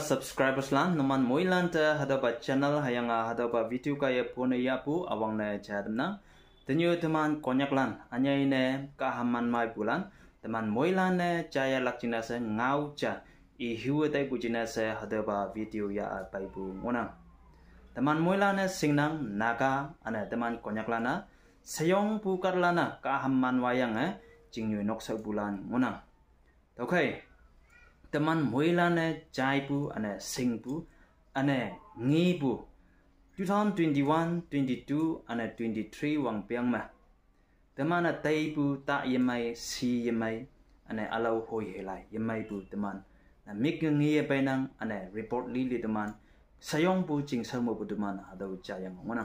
subscribers lan naman moi lan ta hadaba channel hayanga hadaba video kaya puna yapu awang na chadna tenyu teman konyak lan anyai ne kahaman mai bulan teman moi lan ne chaya lakchina se ngau cha I hiu tai bujina se hadaba video ya pai bu ngona teman moi lan ne singnang naga ana teman konyak lana sayong pu karlana kahaman wayang jingyu noksa bulan ngona okay teman moilane jaibu ane singbu ane ngibu 2021 22 ane 23 wang piang ma teman taibu ta yemai si yemai ane alau hoi helai yemai bu teman na mik ngi benang ane report li teman sayong bu jing samo bu teman adau jayang ngona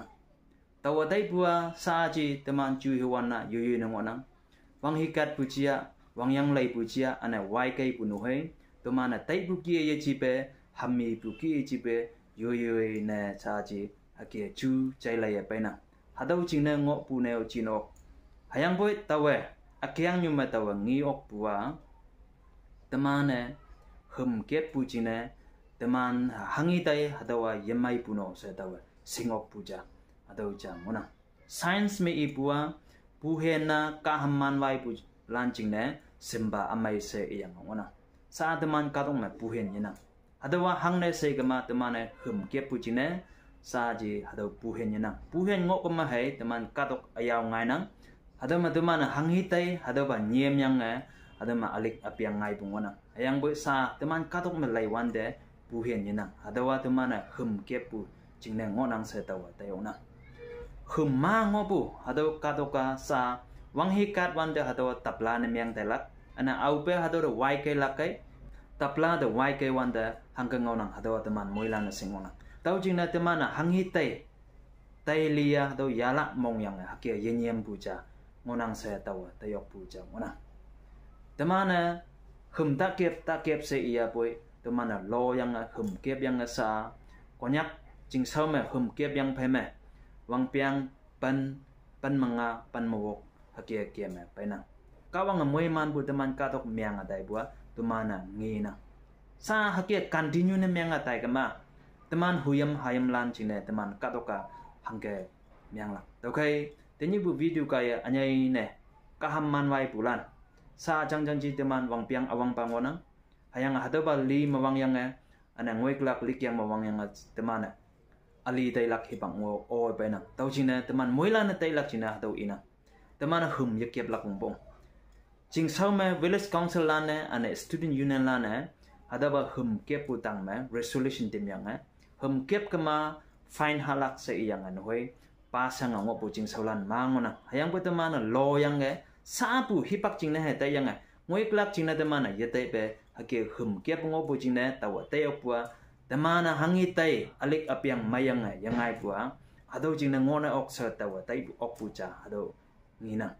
tawa taibua saji teman ju hewana yuyu ngona wang hikat bujia wang yang lai bujia ane wai kai bunuhai Tumana tai buki ye jibe hammi buki jibe yo ne chaji ake chu chaila ye paina hadau chingna ngo pu ne chino hayang boy tawe akyang nyuma tawe ngi ok bua tamane hum ke pu chine taman hangi tai hadawa yemai puno se tawe singok puja hadau cha mona science me I bua pu he na ka hamman wai pu launching ne simba amai se yang ngona sa teman katong na puhen yena hadawa hangne se kama temane hum ke pujine sa ji hadaw puhen yena puhen ngo kama hai teman katok ayaw ngai nang hadama teman hanghitai hadawa nyem yang hadama alik apiang ngai bungona ayang boy sa teman katok melai wande puhen yena hadawa teman hum ke pu jingne ngo nang se tawa tayona hum ma ngo pu hadaw katoka sa wanghi kat wande hadawa tapla ne myang telak ana aupe hado de wai kai lakai tapla de wai kai wanda hangka ngonang hado teman moila na singona tau jingna teman hanghi tai lia do yala mong yang hakia yenyem puja ngonang saya tawa tayok puja ngona teman hum takep se iya boy teman lo yang hum kep yang sa konyak jing sau me hum kep yang peme wang piang pan manga pan mawok hakia kia me paina kawang moy man bu teman katok miang atai bua tumana ngina sa hakia continue ne miang atai kama teman huyam hayam lan chine teman katoka hangke miang la okay tenyi bu video kaya anyai ne kahamman wai bulan sa jang ji teman wang piang awang pangona hayang hadoba li mawang yang ana ngoi klak lik yang mawang yang teman ali tai lak hibang o pena tau chine teman moila na tai lak china tau ina teman hum yakep lak bong Jing sau me village council lane ane student union lane hadaba hum kep putang me resolution tim yang hum kep kema fine halak se yang hoi pasang ngo pu jing sau lan mangona hayang pu temana lo yang sa pu hipak jing ne he tai yang ngoi klak jing na temana yete be hake hum kep ngo pu jing ne tawa te opua temana hangi tai alik apiang mayang yang ai pu hado jing na ngona ok sa tawa tai ok pu cha hado ngina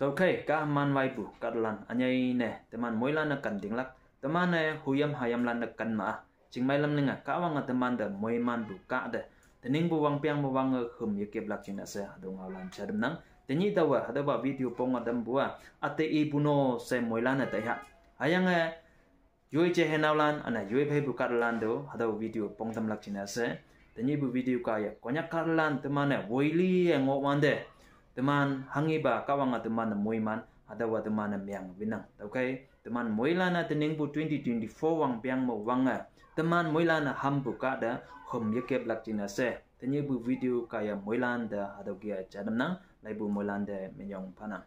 Okay, ka man wai bu kadlan anyai ne teman moilan na kanding lak teman huyam hayam lan na kan ma jing mai lam ninga ka wang teman da moi man bu ka de tening bu wang piang bu wang hum yakep lak china se hadu ngalan chadam nang tenyi tawa hadaba video pong adam bua ate I buno se moilan na tai ha ayang yoi che henaulan ana yoi phai bu kadlan do hadaw video pong tam lak china se tenyi bu video ka ya konyak kadlan teman woili ngo wande teman hangi ba kawang teman moiman adawa teman miang binang okay teman moilana tening bu 2024 wang piang mo wanga teman moilana hambu ka da hum yakep lak china se tenye bu video kaya moilan da adaw kia chadam nang lai bu moilan de menyong pana